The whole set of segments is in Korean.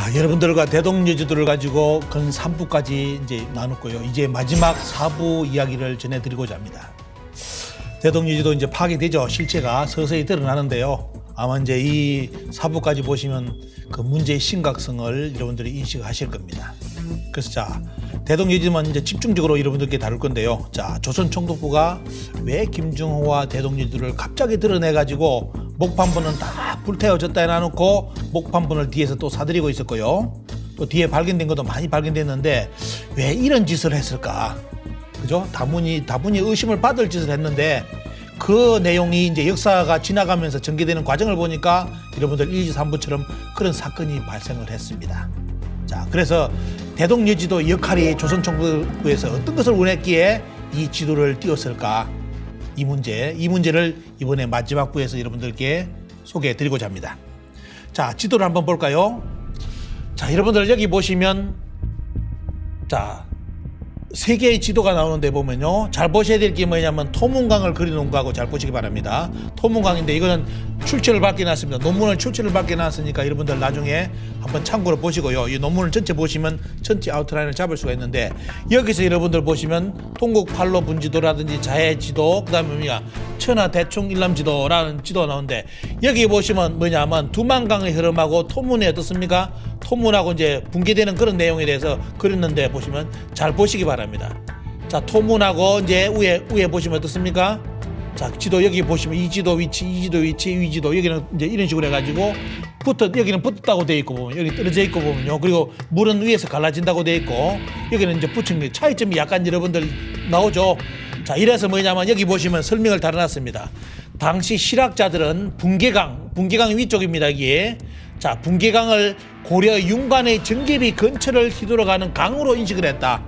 자, 여러분들과 대동여지도를 가지고 근 3부까지 이제 나눴고요. 이제 마지막 4부 이야기를 전해드리고자 합니다. 대동여지도 이제 파괴되죠. 실체가 서서히 드러나는데요. 아마 이제 이 4부까지 보시면 그 문제의 심각성을 여러분들이 인식하실 겁니다. 그래서 자, 대동여지만 이제 집중적으로 여러분들께 다룰 건데요. 자, 조선총독부가 왜 김정호와 대동여지도를 갑자기 드러내가지고 목판본은 다 불태워졌다 해놔놓고 목판본을 뒤에서 또 사들이고 있었고요. 또 뒤에 발견된 것도 많이 발견됐는데 왜 이런 짓을 했을까? 그죠? 다분히 의심을 받을 짓을 했는데 그 내용이 이제 역사가 지나가면서 전개되는 과정을 보니까 여러분들 1, 2, 3부처럼 그런 사건이 발생을 했습니다. 자, 그래서 대동여지도 역할이 조선총독부에서 어떤 것을 원했기에 이 지도를 띄웠을까? 이 문제를 이번에 마지막 부에서 여러분들께 소개해 드리고자 합니다. 자, 지도를 한번 볼까요? 자, 여러분들 여기 보시면 자, 세 개의 지도가 나오는데 보면요. 잘 보셔야 될 게 뭐냐면 토문강을 그려놓은 거하고 잘 보시기 바랍니다. 토문강인데 이거는 출처를 밝혀놨습니다. 논문을 출처를 밝혀놨으니까 여러분들 나중에 한번 참고로 보시고요. 이 논문을 전체 보시면 전체 아웃라인을 잡을 수가 있는데 여기서 여러분들 보시면 동국팔로 분지도라든지 자해지도 그다음에 뭐냐 천하대충 일남지도라는 지도가 나오는데 여기 보시면 뭐냐면 두만강의 흐름하고 토문이 어떻습니까? 토문하고 이제 붕괴되는 그런 내용에 대해서 그렸는데 보시면 잘 보시기 바랍니다. 자, 토문하고 이제 위에 보시면 어떻습니까? 자, 지도 여기 보시면 이 지도 위치, 이 지도 여기는 이제 이런 식으로 해가지고 여기는 붙었다고 돼 있고 보면 여기 떨어져 있고 보면요. 그리고 물은 위에서 갈라진다고 돼 있고 여기는 이제 붙인 게 차이점이 약간 여러분들 나오죠. 자, 이래서 뭐냐면 여기 보시면 설명을 달아놨습니다. 당시 실학자들은 붕괴강 위쪽입니다. 여기에. 자, 붕괴강을 고려 윤관의 정계비 근처를 휘돌아가는 강으로 인식을 했다.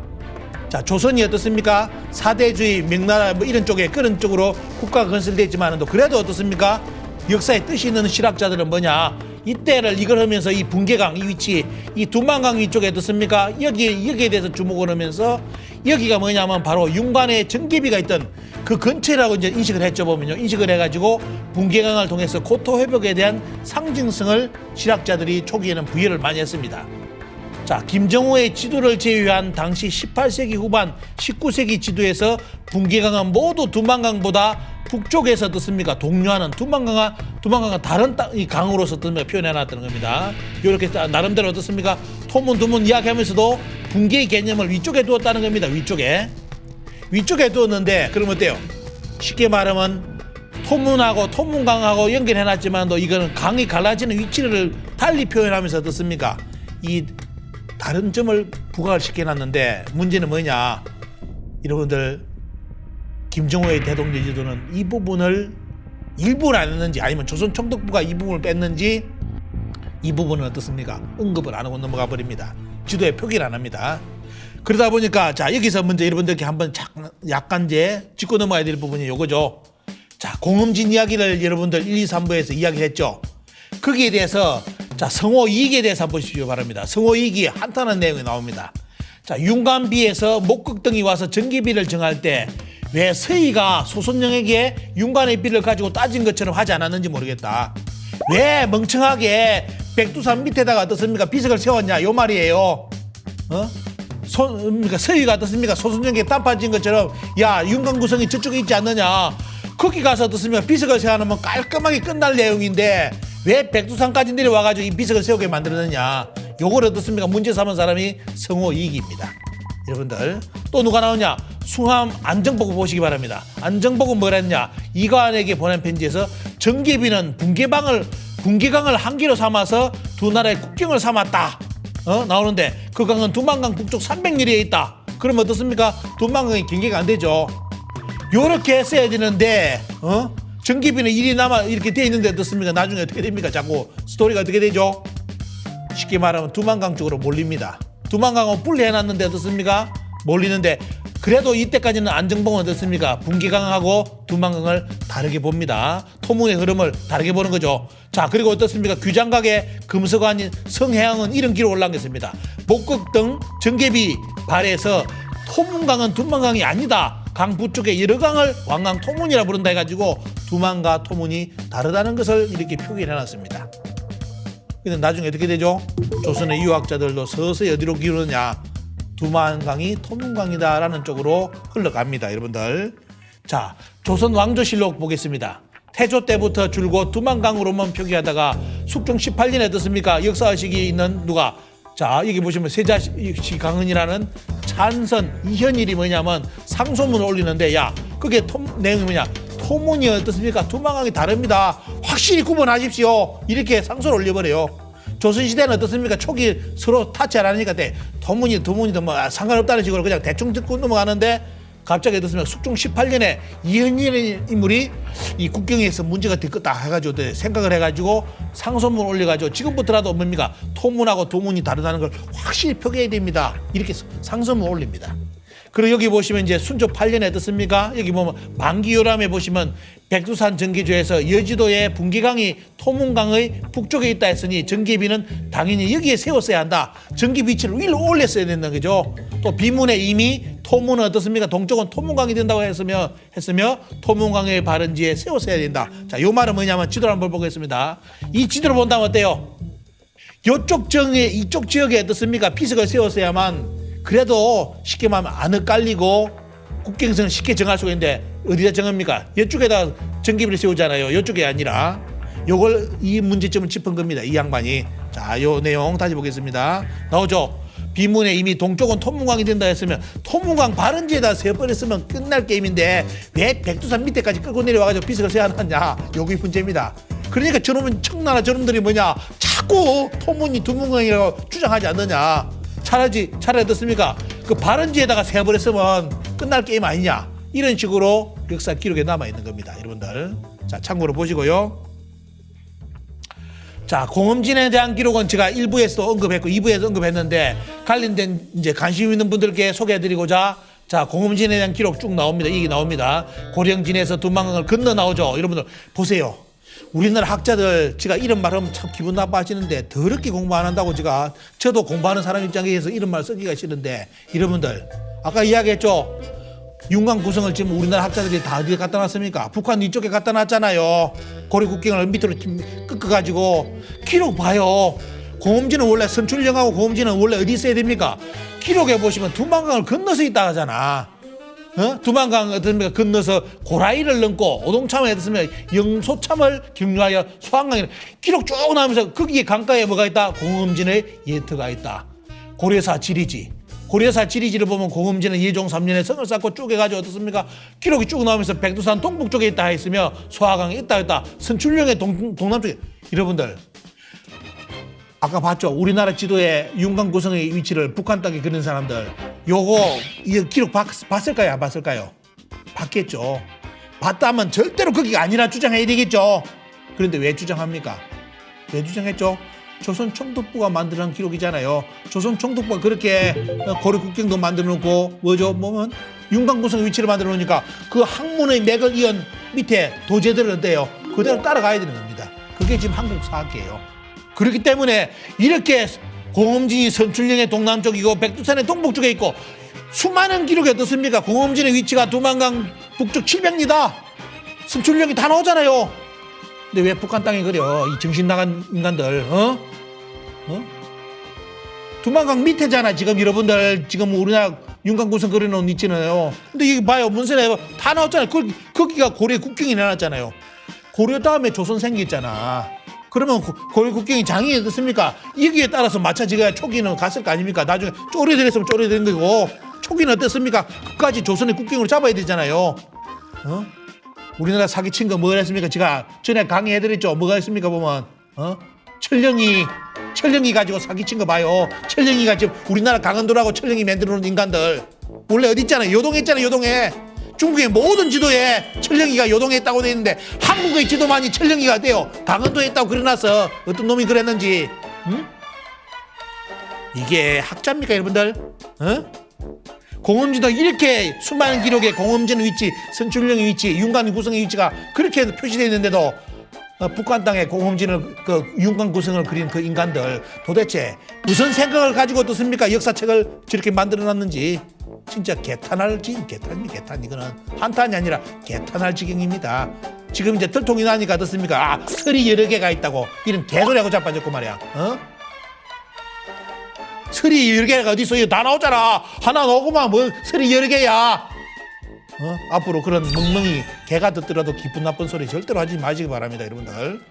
자, 조선이 어떻습니까? 사대주의, 명나라 뭐 이런 쪽에 그런 쪽으로 국가가 건설됐지만 그래도 어떻습니까? 역사에 뜻이 있는 실학자들은 뭐냐? 이때를 이걸 하면서 이 붕괴강 이 위치, 이 두만강 위쪽에 어떻습니까? 여기에 대해서 주목을 하면서 여기가 뭐냐면 바로 윤관의 정계비가 있던 그 근처라고 이제 인식을 했죠. 보면요. 인식을 해가지고 붕괴강을 통해서 고토 회복에 대한 상징성을 실학자들이 초기에는 부여를 많이 했습니다. 자, 김정호의 지도를 제외한 당시 18세기 후반 19세기 지도에서 붕괴강은 모두 두만강보다 북쪽에서 어떻습니까? 동요하는 두만강은 다른 이 강으로서 표현해놨다는 겁니다. 이렇게 나름대로 어떻습니까? 토문 이야기하면서도 붕괴의 개념을 위쪽에 두었다는 겁니다. 위쪽에 두었는데 그러면 어때요? 쉽게 말하면 토문하고 토문강하고 연결해놨지만도 이거는 강이 갈라지는 위치를 달리 표현하면서 어떻습니까? 이 다른 점을 부각을 시켜놨는데 문제는 뭐냐? 여러분들 김정호의 대동여지도는 이 부분을 일부를 안 했는지 아니면 조선총독부가 이 부분을 뺐는지 이 부분은 어떻습니까? 언급을 안 하고 넘어가 버립니다. 지도에 표기를 안 합니다. 그러다 보니까 자, 여기서 먼저 여러분들께 한번 약간 이제 짚고 넘어가야 될 부분이 요거죠. 자, 공음진 이야기를 여러분들 1, 2, 3부에서 이야기했죠. 거기에 대해서 자, 성호 이익에 대해서 한번 보시기 바랍니다. 성호 이익이 한탄한 내용이 나옵니다. 자, 윤관비에서 목극등이 와서 전기비를 정할 때 왜 서희가 소손령에게 윤관의 비를 가지고 따진 것처럼 하지 않았는지 모르겠다. 왜 멍청하게 백두산 밑에다가 어떻습니까? 비석을 세웠냐? 요 말이에요. 그러니까 서희가 어떻습니까? 소손령에게 땀 빠진 것처럼 야, 윤관 구성이 저쪽에 있지 않느냐? 거기 가서 어떻습니까? 비석을 세워놓으면 깔끔하게 끝날 내용인데 왜 백두산까지 내려와가지고 이 비석을 세우게 만들었느냐? 요걸 어떻습니까? 문제 삼은 사람이 성호 이익입니다. 여러분들 또 누가 나오냐? 숭암 안정복을 보시기 바랍니다. 안정복은 뭐라 했냐? 이관에게 보낸 편지에서 정계비는 붕괴강을 한기로 삼아서 두 나라의 국경을 삼았다. 나오는데 그 강은 두만강 북쪽 300리에 있다. 그러면 어떻습니까? 두만강이 경계가 안 되죠. 요렇게 써야 되는데 정계비는 일이 남아 이렇게 돼 있는데 어떻습니까? 나중에 어떻게 됩니까? 자꾸 스토리가 어떻게 되죠? 쉽게 말하면 두만강 쪽으로 몰립니다. 두만강은 분리해놨는데 어떻습니까? 몰리는데 그래도 이때까지는 안정봉은 어떻습니까? 붕괴강하고 두만강을 다르게 봅니다. 토문의 흐름을 다르게 보는 거죠. 자, 그리고 어떻습니까? 규장각의 금서관인 성해양은 이런 기로 올라가겠습니다. 목극등 정계비 발에서 토문강은 두만강이 아니다. 강 부쪽에 여러 강을 왕강 토문이라 부른다 해가지고 두만과 토문이 다르다는 것을 이렇게 표기를 해놨습니다. 근데 나중에 어떻게 되죠? 조선의 유학자들도 서서히 어디로 기울느냐? 두만강이 토문강이다라는 쪽으로 흘러갑니다, 여러분들. 자, 조선 왕조실록 보겠습니다. 태조 때부터 줄곧 두만강으로만 표기하다가 숙종 18년에 어떻습니까? 역사의식이 있는 누가? 자, 여기 보시면 세자시 강은이라는 찬선 이현일이 뭐냐면 상소문을 올리는데, 야, 그게 내용이 뭐냐? 토문이 어떻습니까? 두만강이 다릅니다. 확실히 구분하십시오. 이렇게 상소를 올려버려요. 조선시대는 어떻습니까? 초기 서로 타치 안 하니까 토문이든 뭐 상관없다는 식으로 그냥 대충 듣고 넘어가는데, 갑자기 어떻습니까? 숙종 18년에 이현일이라는 인물이 이 국경에서 문제가 됐겠다 해가지고 생각을 해가지고 상소문 올려가지고 지금부터라도 뭡니까? 토문하고 도문이 다르다는 걸 확실히 표기해야 됩니다. 이렇게 상소문 올립니다. 그리고 여기 보시면 이제 순조 8년에 어떻습니까? 여기 보면 만기요람에 보시면 백두산 전기조에서 여지도의 분기강이 토문강의 북쪽에 있다 했으니 전기비는 당연히 여기에 세웠어야 한다. 전기 위치를 위로 올렸어야 된다는 거죠. 또 비문에 이미 토문은 어떻습니까? 동쪽은 토문강이 된다고 했으며 토문강의 바른지에 세웠어야 된다. 자, 요 말은 뭐냐면 지도를 한번 보겠습니다. 이 지도를 본다면 어때요? 이쪽 지역에 어떻습니까? 피석을 세웠어야만 그래도 쉽게 말하면 안 엇갈리고 국경선을 쉽게 정할 수가 있는데 어디다 정합니까? 이쪽에다 전기비를 세우잖아요. 이쪽이 아니라. 요걸 이 문제점을 짚은 겁니다. 이 양반이. 자, 요 내용 다시 보겠습니다. 나오죠? 비문에 이미 동쪽은 토문강이 된다 했으면 토문강 바른지에다 세워버렸으면 끝날 게임인데 왜 백두산 밑에까지 끌고 내려와가지고 비석을 세워야 하느냐? 요게 문제입니다. 그러니까 저놈은 청나라 저놈들이 뭐냐? 자꾸 토문이 두문강이라고 주장하지 않느냐? 차라리 어떻습니까? 그 바른지에다가 세워버렸으면 끝날 게임 아니냐? 이런 식으로 역사 기록에 남아있는 겁니다. 여러분들. 자, 참고로 보시고요. 자, 공엄진에 대한 기록은 제가 1부에서도 언급했고 2부에서 언급했는데 관련된 이제 관심 있는 분들께 소개해드리고자 자, 공엄진에 대한 기록 쭉 나옵니다. 이게 나옵니다. 고령진에서 두만강을 건너 나오죠. 여러분들 보세요. 우리나라 학자들 제가 이런 말 하면 참 기분 나빠하시는데 더럽게 공부 안 한다고 저도 공부하는 사람 입장에서 이런 말 쓰기가 싫은데 여러분들 아까 이야기했죠. 윤곽 구성을 지금 우리나라 학자들이 다 어디에 갖다 놨습니까? 북한 이쪽에 갖다 놨잖아요. 고려 국경을 밑으로 꺾어가지고 기록 봐요. 공엄진은 원래 선출령하고 공엄진은 원래 어디 있어야 됩니까? 기록에 보시면 두만강을 건너서 있다 하잖아. 두만강 어떻습니까? 건너서 고라이를 넘고 오동참을 했으면 영소참을 경유하여 소한강에 기록 쭉 나오면서 거기에 강가에 뭐가 있다? 공엄진의 예터가 있다. 고려사 지리지. 고려사 지리지를 보면 공엄진은 예종 3년에 성을 쌓고 쪼개가지고 어떻습니까? 기록이 쭉 나오면서 백두산 동북 쪽에 있다 했으며 소화강에 있다. 선출령의 동남쪽에. 여러분들 아까 봤죠? 우리나라 지도에 윤곽 구성의 위치를 북한 땅에 그린 사람들 요거 이 기록 봤을까요? 안 봤을까요? 봤겠죠. 봤다면 절대로 거기가 아니라 주장해야 되겠죠. 그런데 왜 주장합니까? 왜 주장했죠? 조선 총독부가 만들어놓은 기록이잖아요. 조선 총독부가 그렇게 고려 국경도 만들어놓고 뭐죠? 보면 윤곽 구성의 위치를 만들어놓으니까 그 학문의 맥을 이은 밑에 도제들은 어때요? 그대로 따라가야 되는 겁니다. 그게 지금 한국 사학이에요. 그렇기 때문에 이렇게 공엄진이 선출령의 동남쪽이고 백두산의 동북쪽에 있고 수많은 기록이 어떻습니까? 공엄진의 위치가 두만강 북쪽 700리다. 선출령이 다 나오잖아요. 근데 왜 북한 땅에 그려? 이 정신 나간 인간들. 두만강 밑에잖아. 지금 여러분들 지금 우리나라 윤곽 구성 그려놓은 위치는요. 근데 이게 봐요. 문서에 다 나왔잖아요. 거기가 고려 국경이 나왔잖아요. 고려 다음에 조선 생겼잖아. 그러면 고려 국경이 장이 어떻습니까? 여기에 따라서 맞춰지가 초기는 갔을 거 아닙니까? 나중에 쪼리들었으면 쪼리된 거고 초기는 어땠습니까? 끝까지 조선의 국경으로 잡아야 되잖아요. 우리나라 사기친 거 뭐가 했습니까? 제가 전에 강의해드렸죠. 뭐가 했습니까? 보면 철령이 가지고 사기친 거 봐요. 철령이가 지금 우리나라 강원도라고 철령이 만들어놓은 인간들 원래 어디 있잖아요. 요동에 있잖아요. 요동에. 중국의 모든 지도에 철령이가 요동에 있다고 돼 있는데 한국의 지도만이 철령이가 돼요. 강원도에 있다고 그려놨어. 어떤 놈이 그랬는지. 이게 학자입니까 여러분들? 공엄진도 이렇게 수많은 기록에 공엄진의 위치, 선출령의 위치, 윤곽 구성의 위치가 그렇게 표시되어 있는데도 북한 땅에 공엄진을 그 윤곽 구성을 그린 그 인간들 도대체 무슨 생각을 가지고 어떻습니까? 역사책을 저렇게 만들어놨는지 진짜 개탄할 지경, 개탄 이거는 한탄이 아니라 개탄할 지경입니다. 지금 이제 들통이 나니까 어떻습니까? 아, 설이 여러 개가 있다고 이런 개소리하고 자빠졌고 말이야. 어? 설이 여러 개가 어디 있어? 이거 다 나오잖아. 하나 나오고만 뭐 설이 여러 개야. 앞으로 그런 멍멍이 개가 듣더라도 기쁜 나쁜 소리 절대로 하지 마시기 바랍니다, 여러분들.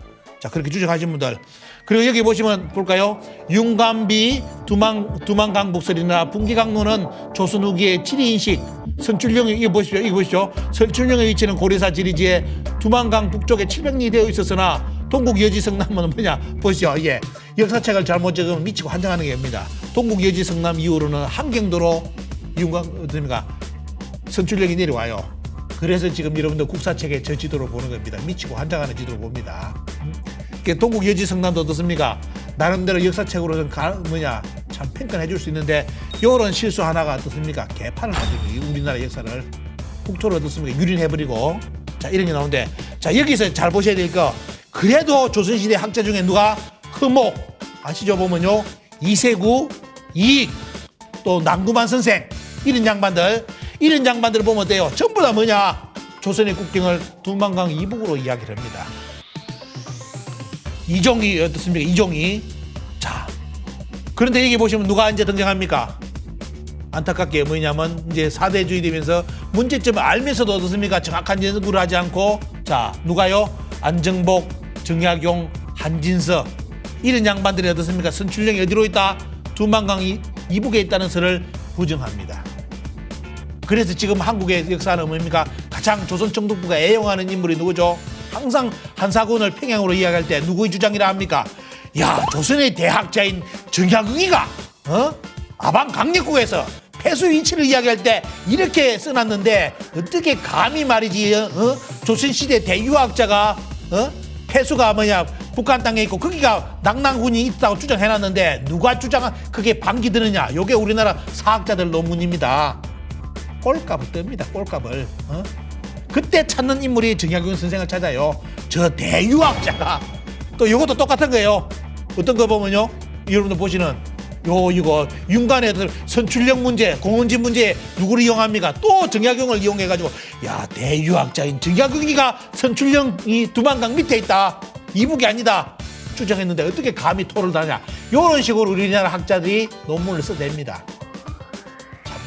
자, 그렇게 주장하신 분들. 그리고 여기 보시면 볼까요? 윤감비, 두만강 북설이나 분기강로는 조선 후기의 지리인식, 선출령이 이거 보십시오. 선출령의 위치는 고려사 지리지에 두만강 북쪽에 700리 되어 있었으나 동국 여지 성남은 뭐냐? 보시죠. 이게 역사책을 잘못 적으면 미치고 환장하는 게 입니다. 동국 여지 성남 이후로는 함경도로 어떻습니까? 선출령이 내려와요. 그래서 지금 여러분들 국사책에 저 지도를 보는 겁니다. 미치고 환장하는 지도를 봅니다. 동국 여지 성남도 어떻습니까? 나름대로 역사책으로는 참 평가해 줄 수 있는데 이런 실수 하나가 어떻습니까? 개판을 만들고 우리나라 역사를 국토를 어떻습니까? 유린해버리고 자 이런 게 나오는데 자 여기서 잘 보셔야 될 거 그래도 조선시대 학자 중에 누가 허목 아시죠? 보면요 이세구, 이익 또 남구만 선생 이런 양반들 보면 어때요? 전부 다 뭐냐? 조선의 국경을 두만강 이북으로 이야기를 합니다. 이종이 어떻습니까? 이종이. 자, 그런데 여기 보시면 누가 이제 등장합니까? 안타깝게 뭐냐면 이제 사대주의 되면서 문제점을 알면서도 어떻습니까? 정확한 연구를 하지 않고 자, 누가요? 안정복, 정약용, 한진서 이런 양반들이 어떻습니까? 선출령이 어디로 있다? 두만강 이북에 있다는 설을 부정합니다. 그래서 지금 한국의 역사는 뭡니까? 가장 조선 정독부가 애용하는 인물이 누구죠? 항상 한사군을 평양으로 이야기할 때 누구의 주장이라 합니까? 야, 조선의 대학자인 정약용이가 아방 강력국에서 폐수 위치를 이야기할 때 이렇게 써놨는데 어떻게 감히 말이지 조선시대 대유학자가 폐수가 뭐냐 북한 땅에 있고 거기가 낙랑군이 있다고 주장해놨는데 누가 주장한 그게 반기 드느냐? 요게 우리나라 사학자들 논문입니다. 꼴값을 뜹니다. 꼴값을. 그때 찾는 인물이 정약용 선생을 찾아요. 저 대유학자가 또 이것도 똑같은 거예요. 어떤 거 보면요, 여러분들 보시는 이거 윤관의 선출령 문제, 공원지 문제 누구를 이용합니까? 또 정약용을 이용해가지고 야 대유학자인 정약용이가 선출령이 두만강 밑에 있다. 이북이 아니다. 주장했는데 어떻게 감히 토를 다냐? 이런 식으로 우리나라 학자들이 논문을 써댑니다. 참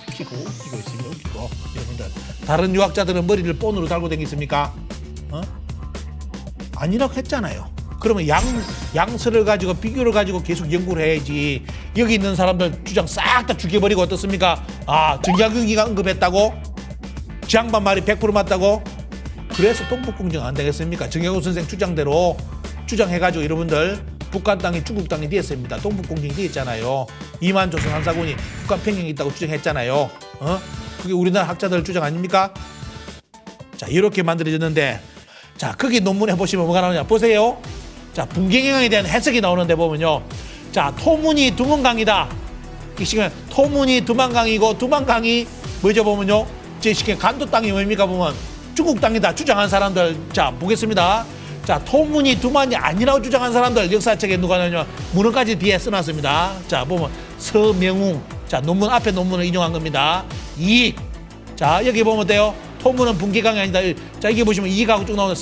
웃기고 있습니다. 웃기고 여러분들. 다른 유학자들은 머리를 본으로 달고 다니겠습니까? 아니라고 했잖아요. 그러면 양서를 가지고 비교를 가지고 계속 연구를 해야지. 여기 있는 사람들 주장 싹 다 죽여버리고 어떻습니까? 아, 정약용이가 언급했다고? 지 양반 말이 100% 맞다고? 그래서 동북공정 안 되겠습니까? 정약용 선생 주장대로 주장해가지고 여러분들 북한 땅이 중국 땅이 되었습니다. 동북공정이 되었잖아요. 이만 조선 한사군이 북한 평양에 있다고 주장했잖아요. 그게 우리나라 학자들 주장 아닙니까? 자, 이렇게 만들어졌는데 자, 거기 논문에 보시면 뭐가 나오냐 보세요. 자, 분경영에 대한 해석이 나오는데 보면요. 자, 토문이 두만강이다. 이 시간 토문이 두만강이고 두만강이 뭐죠 보면요. 제 시간 간도 땅이 뭡니까 보면 중국 땅이다 주장한 사람들 자 보겠습니다. 자, 토문이 두만이 아니라고 주장한 사람들 역사책에 누가 나오냐 문헌까지 뒤에 써놨습니다. 자, 보면 서명웅 자 논문 앞에 논문을 인용한 겁니다. 이익 자 여기 보면 어때요? 토문은 분기강이 아니다. 자 이게 보시면 이익하고 쭉 나오는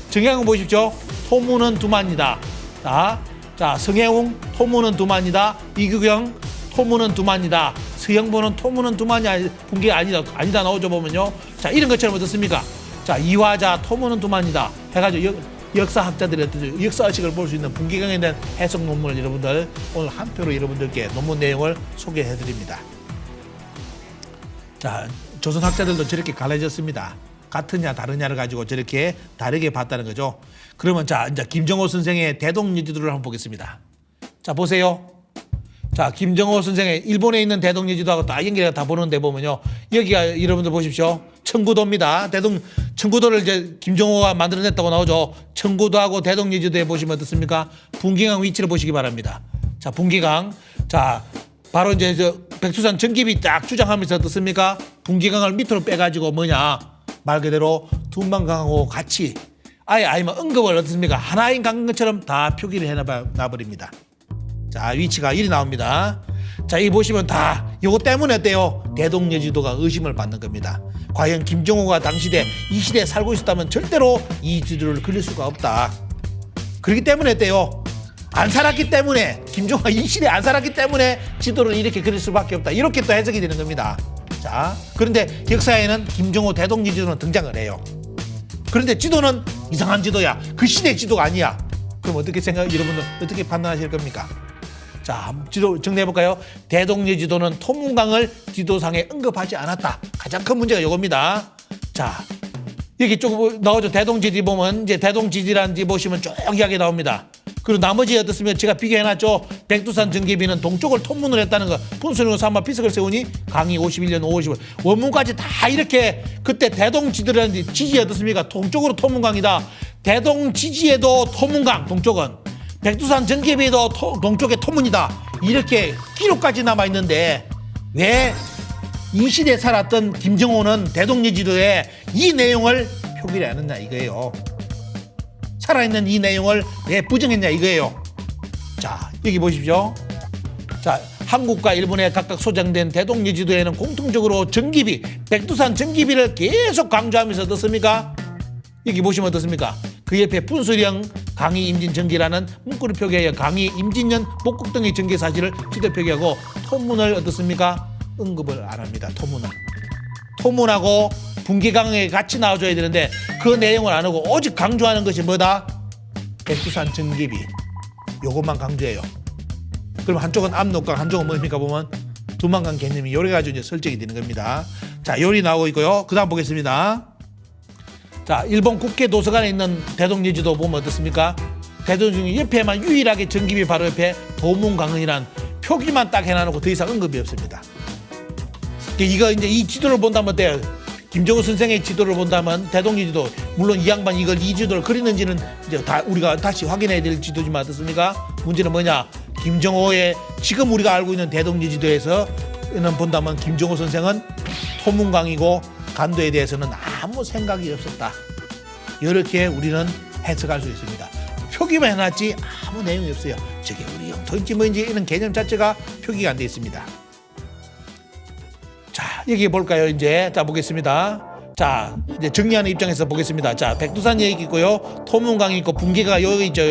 정약용 보십시오. 토문은 두만이다. 자 성혜웅 토문은 두만이다. 이규경 토문은 두만이다. 서영보는 토문은 두만이 분기가 아니다 나오죠 보면요. 자 이런 것처럼 어떻습니까? 자 이화자 토문은 두만이다 해가지고 역사학자들의 어떤 역사의식을 볼 수 있는 분기강에 대한 해석 논문을 여러분들 오늘 한 표로 여러분들께 논문 내용을 소개해드립니다. 자 조선 학자들도 저렇게 갈라졌습니다. 같으냐 다르냐를 가지고 저렇게 다르게 봤다는 거죠. 그러면 자 이제 김정호 선생의 대동여지도를 한번 보겠습니다. 자 보세요. 자 김정호 선생의 일본에 있는 대동여지도하고 다 연결해서 다 보는데 보면요. 여기가 여러분들 보십시오. 청구도입니다. 청구도를 이제 김정호가 만들어냈다고 나오죠. 청구도하고 대동여지도에 보시면 어떻습니까? 분기강 위치를 보시기 바랍니다. 자 분기강 자 바로 이제 백두산 전기비 딱 주장하면서 어떻습니까? 분기강을 밑으로 빼가지고 뭐냐 말 그대로 두만강하고 같이 아니면 언급을 어떻습니까? 하나인 강것처럼 다 표기를 해놔버립니다. 자 위치가 이리 나옵니다. 자 이 보시면 다 이거 때문에 어때요? 대동여지도가 의심을 받는 겁니다. 과연 김정호가 당시대 이 시대에 살고 있었다면 절대로 이 지도를 그릴 수가 없다. 그렇기 때문에 때요. 안 살았기 때문에 김정호가 이 시대에 안 살았기 때문에 지도를 이렇게 그릴 수밖에 없다. 이렇게 또 해석이 되는 겁니다. 자, 그런데 역사에는 김정호 대동리 지도는 등장을 해요. 그런데 지도는 이상한 지도야. 그 시대 지도가 아니야. 그럼 어떻게 여러분들 어떻게 판단하실 겁니까? 자, 지도 정리해볼까요? 대동리 지도는 토문강을 지도상에 언급하지 않았다. 가장 큰 문제가 이겁니다. 자, 여기 쭉 나오죠. 대동지지 보면 이제 대동지지라는 지 보시면 쭉 이야기 나옵니다. 그리고 나머지 어떻습니까? 제가 비교해놨죠. 백두산 정계비는 동쪽을 통문을 했다는 거. 분수령을 삼아 비석을 세우니 강이 51년 5월 15일. 원문까지 다 이렇게 그때 대동지지라는 지지 어떻습니까? 동쪽으로 토문강이다. 대동지지에도 토문강 동쪽은. 백두산 정계비에도 동쪽에 토문이다. 이렇게 기록까지 남아있는데 왜 이 시대에 살았던 김정호는 대동리 지도에 이 내용을 표기를 안 했냐 이거예요. 살아있는 이 내용을 왜 부정했냐 이거예요. 자, 여기 보십시오. 자, 한국과 일본에 각각 소장된 대동리 지도에는 공통적으로 정기비, 백두산 정기비를 계속 강조하면서 어떻습니까? 여기 보시면 어떻습니까? 그 옆에 분수령 강의 임진 정기라는 문구를 표기하여 강의 임진년 목국 등의 정기 사실을 지도 표기하고 토문을 어떻습니까? 언급을 안 합니다. 토문하고 분기강에 같이 나와줘야 되는데 그 내용을 안 하고 오직 강조하는 것이 뭐다? 백두산 정기비. 요것만 강조해요. 그럼 한쪽은 압록강, 한쪽은 뭡니까 보면 두만강 개념이 요래 가지고 이제 설정이 되는 겁니다. 자, 요리 나오고 있고요. 그 다음 보겠습니다. 자, 일본 국회 도서관에 있는 대동리 지도 보면 어떻습니까? 대동리 옆에만 유일하게 정기비 바로 옆에 도문강은이란 표기만 딱 해놔놓고 더 이상 언급이 없습니다. 이거 이제 이 지도를 본다면 어때요? 김정우 선생의 지도를 본다면 대동리 지도, 물론 이 양반 이 지도를 그리는지는 이제 다 우리가 다시 확인해야 될 지도지만 어떻습니까? 문제는 뭐냐? 김정호의 지금 우리가 알고 있는 대동리 지도에서는 본다면 김정호 선생은 토문강이고 간도에 대해서는 아무 생각이 없었다. 이렇게 우리는 해석할 수 있습니다. 표기만 해놨지 아무 내용이 없어요. 저게 우리 영토인지 뭐인지 이런 개념 자체가 표기가 안 돼 있습니다. 자, 여기 볼까요? 이제 자 보겠습니다. 자, 이제 정리하는 입장에서 보겠습니다. 자, 백두산 여기 있고요, 토문강이 있고 분기가 여기 있죠.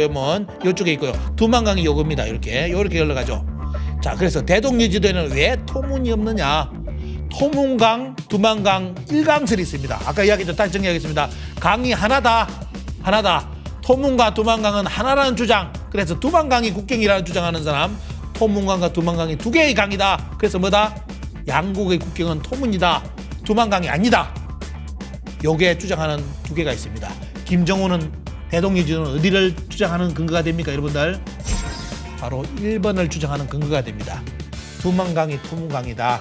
이쪽에 있고요, 두만강이 요겁니다. 이렇게 흘러가죠. 자, 그래서 대동리 지도에는 왜 토문이 없느냐? 토문강, 두만강 일강설이 있습니다. 아까 이야기했죠. 다시 정리하겠습니다. 강이 하나다. 토문과 두만강은 하나라는 주장. 그래서 두만강이 국경이라는 주장하는 사람, 토문강과 두만강이 두 개의 강이다. 그래서 뭐다? 양국의 국경은 토문이다. 두만강이 아니다. 요게 주장하는 두 개가 있습니다. 김정호는 대동리 지도는 어디를 주장하는 근거가 됩니까, 여러분들? 바로 1번을 주장하는 근거가 됩니다. 두만강이 토문강이다.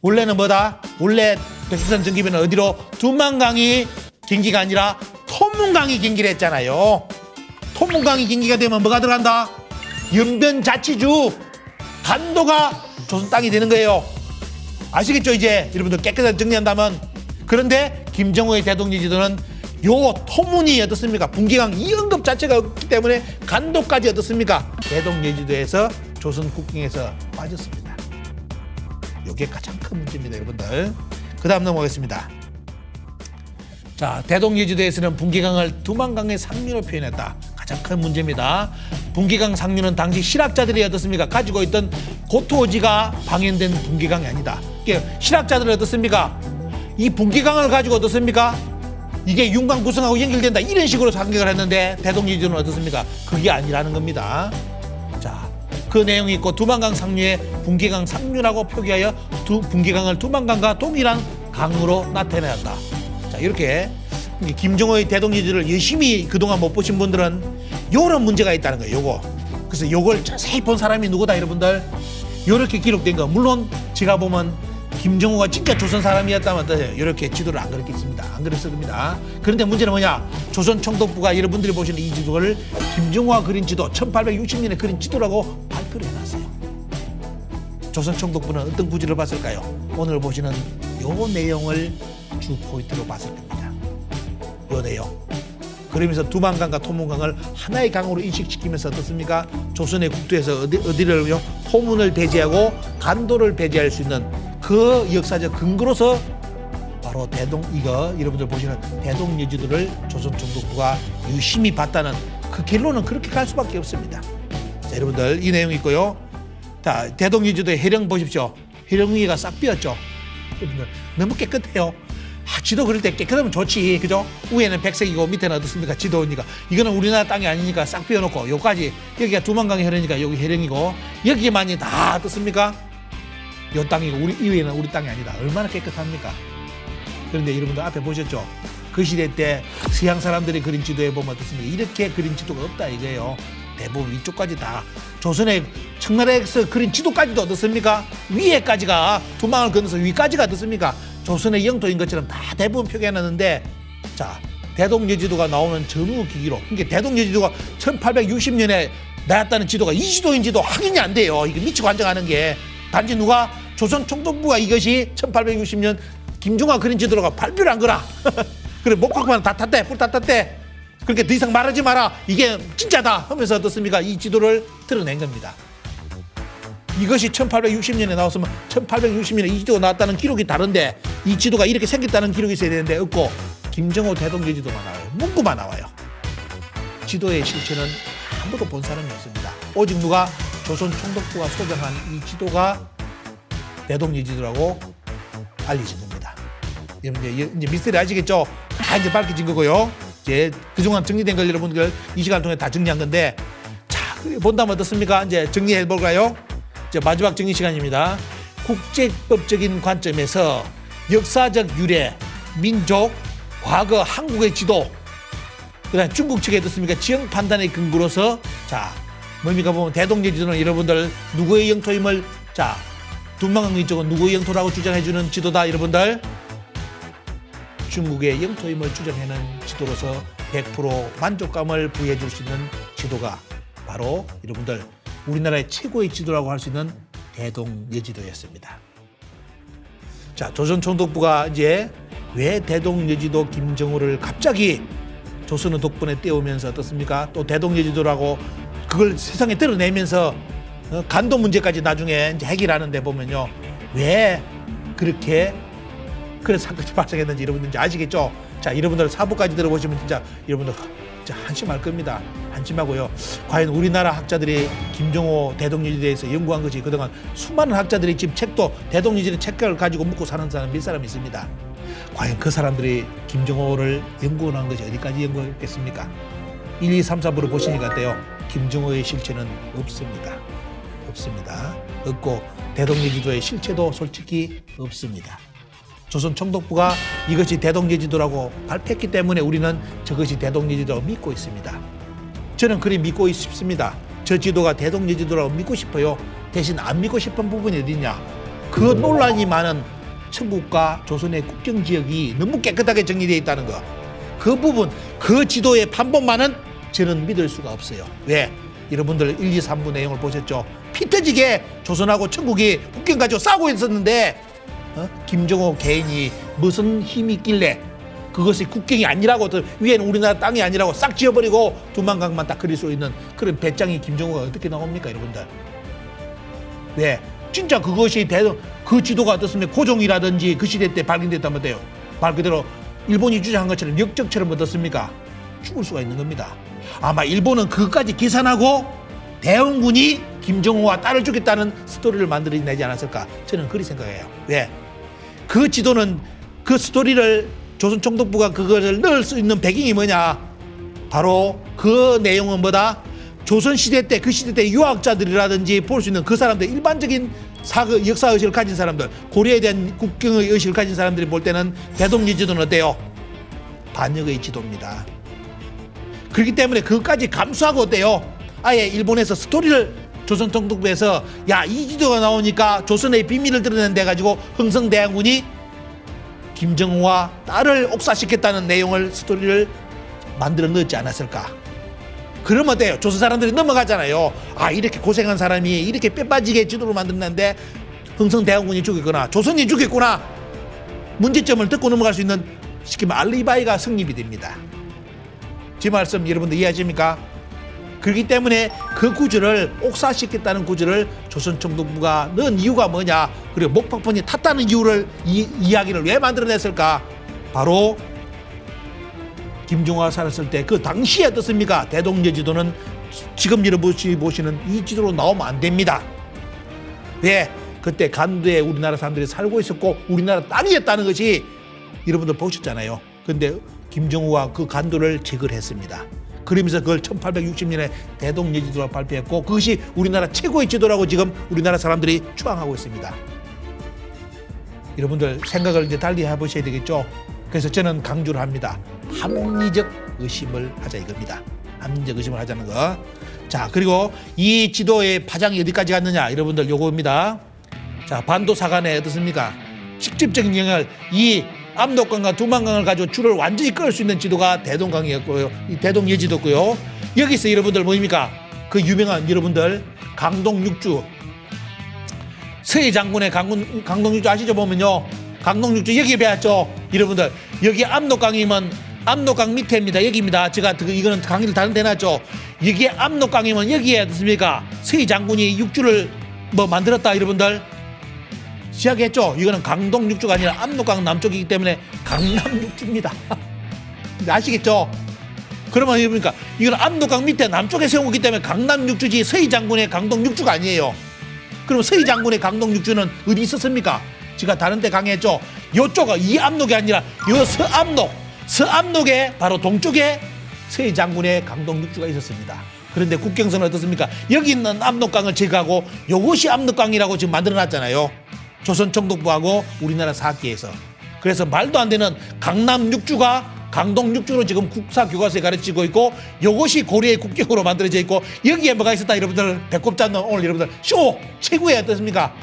원래는 뭐다? 원래 백두산 정기비는 어디로? 두만강이 경기가 아니라 토문강이 경기를 했잖아요. 토문강이 경기가 되면 뭐가 들어간다? 연변자치주, 간도가 조선 땅이 되는 거예요. 아시겠죠? 이제 여러분들 깨끗하게 정리한다면. 그런데 김정호의 대동리 지도는 요 토문이 어떻습니까? 분기강 이 언급 자체가 없기 때문에 간도까지 어떻습니까? 대동리 지도에서 조선 국경에서 빠졌습니다. 이게 가장 큰 문제입니다, 여러분들. 그 다음 넘어가겠습니다. 자, 대동리 지도에서는 분기강을 두만강의 상류로 표현했다. 가장 큰 문제입니다. 분기강 상류는 당시 실학자들이 어떻습니까? 가지고 있던 고토지가 방현된 분기강이 아니다. 실학자들은 어떻습니까? 이 분기강을 가지고 어떻습니까? 이게 윤곽 구성하고 연결된다. 이런 식으로 생각을 했는데 대동리 지도는 어떻습니까? 그게 아니라는 겁니다. 자, 그 내용이 있고 두만강 상류에 분기강 상류라고 표기하여 분기강을 두만강과 동일한 강으로 나타내었다. 자, 이렇게 김정호의 대동리 지도를 열심히 그동안 못 보신 분들은 요런 문제가 있다는 거예요. 요거. 그래서 요걸 자세히 본 사람이 누구다, 여러분들? 요렇게 기록된 거. 물론 제가 보면 김정호가 진짜 조선 사람이었다면 이렇게 지도를 안 그렸겠습니다. 안 그렸을 겁니다. 그런데 문제는 뭐냐? 조선 총독부가 여러분들이 보시는 이 지도를 김정호가 그린 지도, 1860년에 그린 지도라고 발표를 해놨어요. 조선 총독부는 어떤 구질을 봤을까요? 오늘 보시는 요 내용을 주 포인트로 봤을 겁니다. 요 내용. 그러면서 두만강과 토문강을 하나의 강으로 인식시키면서 어떻습니까? 조선의 국토에서 어디를요? 토문을 배제하고 간도를 배제할 수 있는 그 역사적 근거로서 바로 이거 여러분들 보시는 대동여지도를 조선총독부가 유심히 봤다는 그 결론은 그렇게 갈 수밖에 없습니다. 자, 여러분들 이 내용이 있고요. 자, 대동여지도의 해령 보십시오. 해령 위가 싹 비었죠. 여러분들 너무 깨끗해요. 지도 그릴 때 깨끗하면 좋지, 그죠? 위에는 백색이고 밑에는 어떻습니까? 지도니까. 이거는 우리나라 땅이 아니니까 싹 비워놓고 여기까지, 여기가 두만강이 흐르니까 여기 해령이고, 여기만이 다 어떻습니까? 요 땅이고 우리 이외에는 우리 땅이 아니다. 얼마나 깨끗합니까? 그런데 여러분들 앞에 보셨죠? 그 시대 때 서양 사람들이 그린 지도에 보면 어떻습니까? 이렇게 그린 지도가 없다 이거예요. 대부분 위쪽까지 다 조선의 청나라에서 그린 지도까지도 어떻습니까? 위에까지가 두만을 건너서 위까지가 어떻습니까? 조선의 영토인 것처럼 다 대부분 표기해놨는데, 자, 대동여지도가 나오는 전후 기기로, 그러니까 대동여지도가 1860년에 나왔다는 지도가 이 지도인지도 확인이 안 돼요. 이게 미치고 환장하는 게. 단지 누가 조선총독부가 이것이 1860년 김중화 그린 지도가 발표를 한 거라. 그래, 목각만 다 탔대, 뿔 다 탔대. 그렇게 더 이상 말하지 마라. 이게 진짜다 하면서 어떻습니까? 이 지도를 드러낸 겁니다. 이것이 1860년에 나왔으면 1860년에 이 지도가 나왔다는 기록이 다른데, 이 지도가 이렇게 생겼다는 기록이 있어야 되는데 없고, 김정호 대동여지도만 나와요. 문구만 나와요. 지도의 실체는 아무도 본 사람이 없습니다. 오직 누가 조선총독부가 소장한 이 지도가 대동여지도라고 알려진 겁니다. 이제 미스터리 아시겠죠? 다 이제 밝혀진 거고요. 이제 그동안 정리된 걸 여러분들 이 시간을 통해 다 정리한 건데, 자, 본다면 어떻습니까? 이제 정리해 볼까요? 이제 마지막 정리 시간입니다. 국제법적인 관점에서 역사적 유래, 민족, 과거 한국의 지도, 그다음 중국 측에 어떻습니까? 지형 판단의 근거로서, 자, 뭡니까 보면 대동여지도는 여러분들 누구의 영토임을, 자, 두만강 이쪽은 누구의 영토라고 주장해주는 지도다 여러분들. 중국의 영토임을 주장하는 지도로서 100% 만족감을 부여해줄 수 있는 지도가 바로 여러분들 우리나라의 최고의 지도라고 할 수 있는 대동여지도였습니다. 자, 조선총독부가 이제 왜 대동여지도 김정호를 갑자기 조선의 덕분에 떼우면서 어떻습니까? 또 대동여지도라고 그걸 세상에 드러내면서 간도 문제까지 나중에 이제 해결하는데 보면요, 왜 그렇게 그런 사건이 발생했는지 여러분들 이제 아시겠죠? 자, 여러분들 사부까지 들어보시면 진짜 여러분들 진짜 한심할 겁니다. 한심하고요. 과연 우리나라 학자들이 김정호 대동여지도에 대해서 연구한 것이, 그동안 수많은 학자들이 지금 책도 대동여지도 책을 가지고 묵고 사는 사람 몇 사람이 있습니다. 과연 그 사람들이 김정호를 연구한 것이 어디까지 연구했겠습니까? 1, 2, 3, 4부로 보시니까 어때요? 김정호의 실체는 없습니다. 없습니다. 없고 대동여지도의 실체도 솔직히 없습니다. 조선총독부가 이것이 대동여지도라고 발표했기 때문에 우리는 저것이 대동여지도라고 믿고 있습니다. 저는 그리 믿고 싶습니다. 저 지도가 대동여지도라고 믿고 싶어요. 대신 안 믿고 싶은 부분이 어디냐? 그 논란이 많은 청국과 조선의 국경지역이 너무 깨끗하게 정리되어 있다는 거. 그 부분, 그 지도의 판본만은 저는 믿을 수가 없어요. 왜? 여러분들 1, 2, 3부 내용을 보셨죠? 피 터지게 조선하고 청국이 국경 가지고 싸우고 있었는데, 김정호 개인이 무슨 힘이 있길래 그것이 국경이 아니라고, 위에는 우리나라 땅이 아니라고 싹 지어버리고 두만강만 딱 그릴 수 있는 그런 배짱이 김정호가 어떻게 나옵니까 여러분들? 왜? 진짜 그것이 그 지도가 어떻습니까? 고종이라든지 그 시대 때 발견됐다면 돼요. 말 그대로 일본이 주장한 것처럼 역적처럼 어떻습니까? 죽을 수가 있는 겁니다. 아마 일본은 그것까지 계산하고 대원군이 김정호와 딸을 죽였다는 스토리를 만들어내지 않았을까? 저는 그리 생각해요. 왜? 그 지도는, 그 스토리를 조선총독부가 그거를 넣을 수 있는 배경이 뭐냐? 바로 그 내용은 뭐다? 조선시대 때, 그 시대 때 유학자들이라든지 볼 수 있는 그 사람들, 일반적인 역사의식을 가진 사람들, 고려에 대한 국경의 의식을 가진 사람들이 볼 때는 대동여지도는 어때요? 반역의 지도입니다. 그렇기 때문에 그것까지 감수하고 어때요? 아예 일본에서 스토리를 조선총독부에서, 야, 이 지도가 나오니까 조선의 비밀을 드러낸 데 가지고 흥성대항군이 김정호와 딸을 옥사시켰다는 내용을, 스토리를 만들어 넣지 않았을까? 그러면 어때요? 조선 사람들이 넘어가잖아요. 아, 이렇게 고생한 사람이 이렇게 뼈빠지게 지도를 만들었는데 흥성대항군이 죽였구나, 조선이 죽였구나. 문제점을 듣고 넘어갈 수 있는, 쉽게 말하면 알리바이가 성립이 됩니다. 제 말씀 여러분들 이해하십니까? 그렇기 때문에 그 구조를 옥사시켰다는 구조를 조선총독부가 넣은 이유가 뭐냐, 그리고 목박pon이 탔다는 이유를 이야기를 왜 만들어냈을까? 바로 김종호가 살았을 때 그 당시에 어떻습니까? 대동여지도는 지금 여러분이 보시는 이 지도로 나오면 안 됩니다. 왜? 그때 간도에 우리나라 사람들이 살고 있었고 우리나라 땅이었다는 것이 여러분들 보셨잖아요. 근데 김정우가 그 간도를 제거를 했습니다. 그러면서 그걸 1860년에 대동여지도라고 발표했고 그것이 우리나라 최고의 지도라고 지금 우리나라 사람들이 추앙하고 있습니다. 여러분들 생각을 이제 달리 해보셔야 되겠죠. 그래서 저는 강조를 합니다. 합리적 의심을 하자 이겁니다. 합리적 의심을 하자는 거. 자, 그리고 이 지도의 파장이 어디까지 갔느냐, 여러분들 요거입니다. 자, 반도사간에 어떻습니까? 직접적인 영향을 이 압록강과 두만강을 가지고 줄을 완전히 끌 수 있는 지도가 대동강이었고요. 이 대동여지도고요. 여기서 여러분들 뭐입니까? 그 유명한 여러분들 강동육주, 서해 장군의 강동육주 아시죠? 보면요, 강동육주 여기 배웠죠. 여러분들 여기 압록강이면 압록강 밑에입니다. 여기입니다. 제가 이거는 강의를 다른 데 놨죠. 여기에 압록강이면 여기에 어떻습니까? 서해 장군이 육주를 뭐 만들었다. 여러분들 시작했죠. 이거는 강동육주가 아니라 압록강 남쪽이기 때문에 강남육주입니다. 아시겠죠? 그러면 그러니까 이건 압록강 밑에 남쪽에 세운 거기 때문에 강남육주지 서해 장군의 강동육주가 아니에요. 그럼 서해 장군의 강동육주는 어디 있었습니까? 제가 다른 데 강의했죠. 요쪽은 이 압록이 아니라 요 서압록의 바로 동쪽에 서해 장군의 강동육주가 있었습니다. 그런데 국경선은 어떻습니까? 여기 있는 압록강을 제거하고 요것이 압록강이라고 지금 만들어놨잖아요. 조선총독부하고 우리나라 사학계에서. 그래서 말도 안 되는 강남육주가 강동육주로 지금 국사교과서에 가르치고 있고 요것이 고려의 국경으로 만들어져 있고 여기에 뭐가 있었다 여러분들 배꼽 잡는 오늘 여러분들 쇼 최고의 어떻습니까?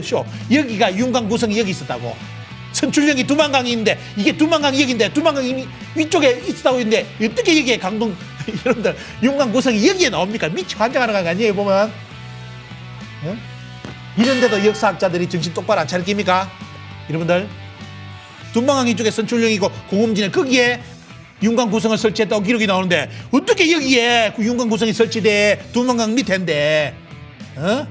쇼 여기가 윤광구성이 여기 있었다고. 선출령이 두만강이 있는데 이게 두만강이 여기인데 두만강이 위쪽에 있었다고 했는데 어떻게 여기에 강동 여러분들 윤광구성이 여기에 나옵니까? 미치 환장하는 거 아니에요 보면. 응? 이런데도 역사학자들이 정신 똑바로 안 차릴깁니까? 여러분들 두만강 이쪽에 선출령이고 공음진에 거기에 윤광구성을 설치했다고 기록이 나오는데 어떻게 여기에 그 윤광구성이 설치돼 두만강 밑에인데 어?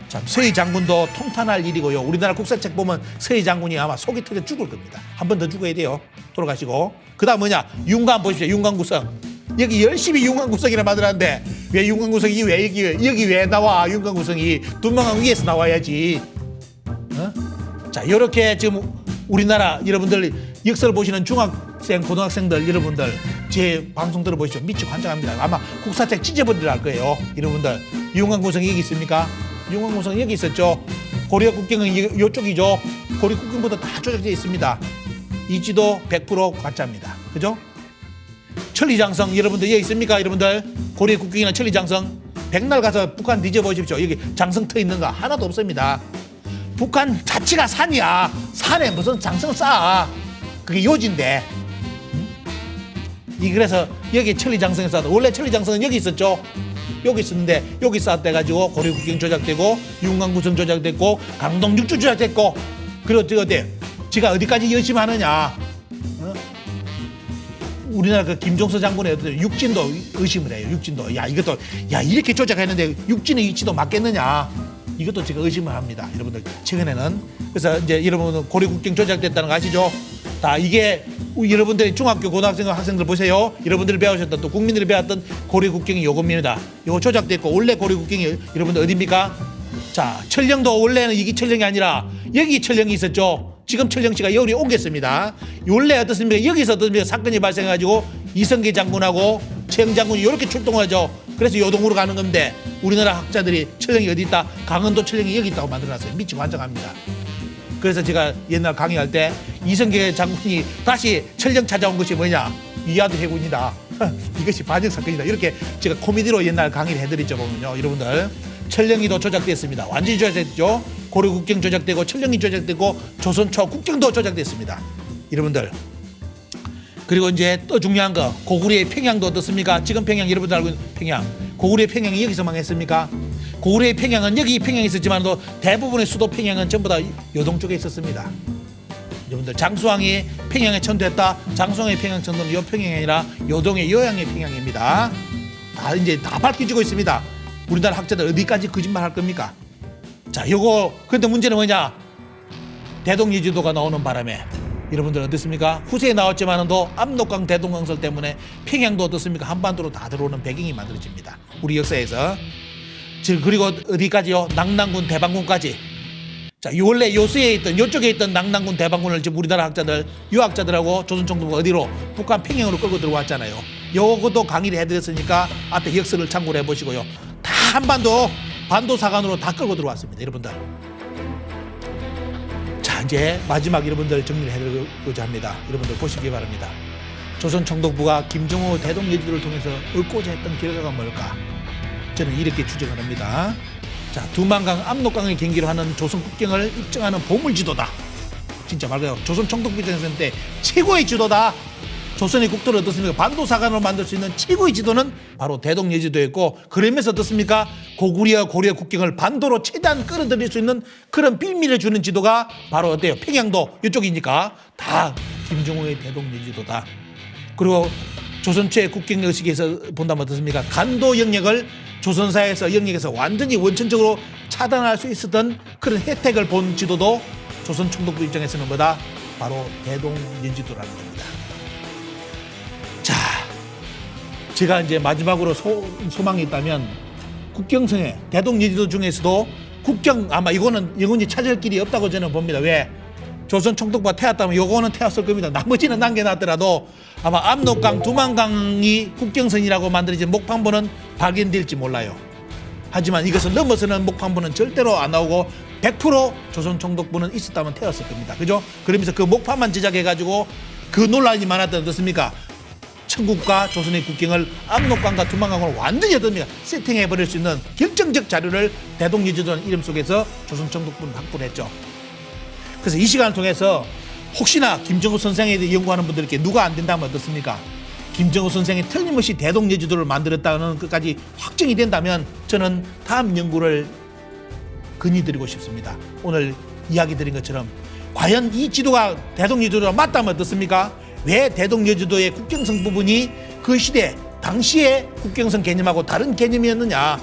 참 서해 장군도 통탄할 일이고요. 우리나라 국사책 보면 서해 장군이 아마 속이 터져 죽을 겁니다. 한 번 더 죽어야 돼요. 돌아가시고. 그 다음 뭐냐, 윤광 보십시오. 윤광구성 여기 열심히 윤광구성이라 만들었는데 왜 윤광구성이 왜 여기 왜 나와? 윤광구성이 두만강 위에서 나와야지. 어? 자, 이렇게 지금 우리나라 여러분들 역사를 보시는 중학생, 고등학생들 여러분들 제 방송 들어보시죠. 미치고 환장합니다. 아마 국사책 찢어버리려 할 거예요. 여러분들 윤광구성이 여기 있습니까? 윤광구성이 여기 있었죠. 고려 국경은 이쪽이죠. 고려 국경보다 다 조작되어 있습니다. 이 지도 100% 가짜입니다. 그죠? 천리장성 여러분들 여기 있습니까? 여러분들 고려 국경이나 천리장성 백날 가서 북한 뒤져보십시오. 여기 장성 터 있는 거 하나도 없습니다. 북한 자체가 산이야. 산에 무슨 장성을 쌓아. 그게 요지인데. 그래서 여기 천리장성에 쌓아. 원래 천리장성은 여기 있었죠. 여기 있었는데 여기 쌓아가지고 고려 국경 조작되고 윤광구성 조작됐고 강동육주 조작됐고 그리고 제가 어디까지 열심히 하느냐. 어? 우리나라 그 김종서 장군의 육진도 의심을 해요. 육진도 이것도 이렇게 조작했는데 육진의 위치도 맞겠느냐. 이것도 제가 의심을 합니다. 여러분들 최근에는. 그래서 이제 여러분 고려 국경 조작됐다는 거 아시죠? 다 이게 여러분들이 중학교 고등학생 학생들 보세요. 여러분들이 배우셨던 또 국민들이 배웠던 고려 국경이 요겁니다. 요거 조작됐고 원래 고려 국경이 여러분들 어디입니까? 자, 천령도 원래는 이게 천령이 아니라 여기 천령이 있었죠. 지금 천령시가 여기 옮겼습니다. 원래 어떻습니까? 여기서 어떻습니까? 사건이 발생해가지고 이성계 장군하고 최영 장군이 이렇게 출동하죠. 그래서 요동으로 가는 건데 우리나라 학자들이 천령이 어디 있다? 강원도 천령이 여기 있다고 만들어놨어요. 미치고 환장합니다. 그래서 제가 옛날 강의할 때 이성계 장군이 다시 천령 찾아온 것이 뭐냐? 위화도 해군이다. 이것이 반역 사건이다. 이렇게 제가 코미디로 옛날 강의를 해드렸죠. 보면요. 여러분들 천령이도 조작됐습니다. 완전히 조작됐죠. 고려 국경 조작되고 천령이 조작되고 조선초 국경도 조작됐습니다. 여러분들 그리고 이제 또 중요한 거 고구려의 평양도 어떻습니까? 지금 평양 여러분들 알고 있는 평양 고구려의 평양이 여기서 망했습니까? 고구려의 평양은 여기 평양이 있었지만도 대부분의 수도 평양은 전부 다 요동 쪽에 있었습니다. 여러분들 장수왕이 평양에 천도했다. 장수왕의 평양 천도는 요 평양이 아니라 요동의 요양의 평양입니다. 이제 다 밝혀지고 있습니다. 우리나라 학자들 어디까지 거짓말 할 겁니까? 자, 요거 근데 문제는 뭐냐? 대동예지도가 나오는 바람에 여러분들 어떻습니까? 후세에 나왔지만은 또 압록강 대동강설 때문에 평양도 어떻습니까? 한반도로 다 들어오는 배경이 만들어집니다. 우리 역사에서. 그리고 어디까지요? 낙랑군 대방군까지. 자, 원래 요수에 있던 요쪽에 있던 낙랑군 대방군을 지금 우리나라 학자들 유학자들하고 조선총독부가 어디로 북한 평양으로 끌고 들어왔잖아요. 요것도 강의를 해드렸으니까 앞에 역사를 참고를 해보시고요. 다 한반도 반도사관으로 다 끌고 들어왔습니다, 여러분들. 자, 이제 마지막 여러분들 정리를 해드리고자 합니다. 여러분들 보시기 바랍니다. 조선총독부가 김정호 대동예지도를 통해서 얻고자 했던 결과가 뭘까? 저는 이렇게 추정을 합니다. 자, 두만강 압록강을 경계로 하는 조선 국경을 입증하는 보물지도다. 진짜 말 그대로 조선 총독부 입장에서는 때 최고의 지도다. 조선의 국토를 어떻습니까? 반도사관으로 만들 수 있는 최고의 지도는 바로 대동예지도였고, 그러면서 어떻습니까? 고구려와 고려 국경을 반도로 최대한 끌어들일 수 있는 그런 빌미를 주는 지도가 바로 어때요? 평양도 이쪽이니까 다 김정호의 대동예지도다. 그리고 조선초의 국경 의식에서 본다면 어떻습니까? 간도 영역을 조선사에서 영역에서 완전히 원천적으로 차단할 수 있었던 그런 혜택을 본 지도도 조선 총독부 입장에서는 뭐다? 바로 대동예지도라는 겁니다. 자, 제가 이제 마지막으로 소망이 있다면 국경성에 대동예지도 중에서도 국경 아마 이거는 영원히 찾을 길이 없다고 저는 봅니다. 왜? 조선 총독부가 태웠다면 요거는 태웠을 겁니다. 나머지는 남겨놨더라도 아마 압록강, 두만강이 국경선이라고 만들어진 목판부는 발견될지 몰라요. 하지만 이것을 넘어서는 목판부는 절대로 안 나오고 100% 조선 총독부는 있었다면 태웠을 겁니다. 그죠? 그러면서 그 목판만 제작해가지고 그 논란이 많았던 어떻습니까? 천국과 조선의 국경을 압록강과 두만강으로 완전히 어떻습니까? 세팅해버릴 수 있는 결정적 자료를 대동예지도라는 이름 속에서 조선 총독부는 확보를 했죠. 그래서 이 시간을 통해서 혹시나 김정호 선생에 대해 연구하는 분들께 누가 안 된다면 어떻습니까? 김정호 선생이 틀림없이 대동예지도를 만들었다는 것까지 확정이 된다면 저는 다음 연구를 건의드리고 싶습니다. 오늘 이야기 드린 것처럼 과연 이 지도가 대동예지도가 맞다면 어떻습니까? 왜 대동예지도의 국경성 부분이 그 시대 당시의 국경성 개념하고 다른 개념이었느냐?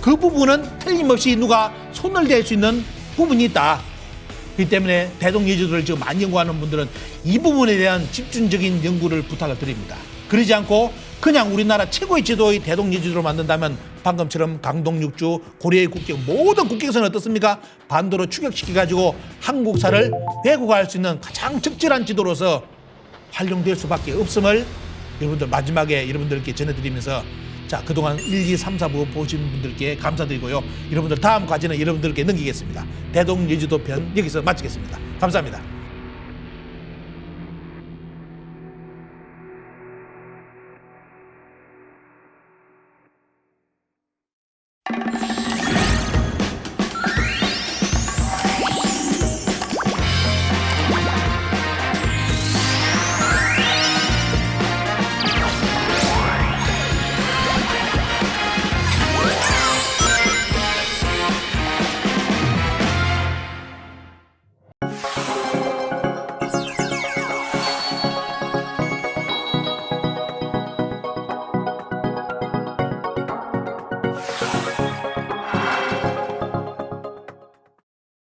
그 부분은 틀림없이 누가 손을 댈 수 있는 부분이 있다. 그렇기 때문에 대동예지도를 지금 많이 연구하는 분들은 이 부분에 대한 집중적인 연구를 부탁을 드립니다. 그러지 않고 그냥 우리나라 최고의 지도의 대동예지도를 만든다면 방금처럼 강동육주, 고려의 국경 모든 국경선은 어떻습니까? 반도로 추격시켜가지고 한국사를 왜곡할 수 있는 가장 적절한 지도로서 활용될 수밖에 없음을 여러분들 마지막에 여러분들께 전해드리면서 자, 그동안 1, 2, 3, 4부 보신 분들께 감사드리고요. 여러분들 다음 과제는 여러분들께 넘기겠습니다. 대동예지도 편 여기서 마치겠습니다. 감사합니다.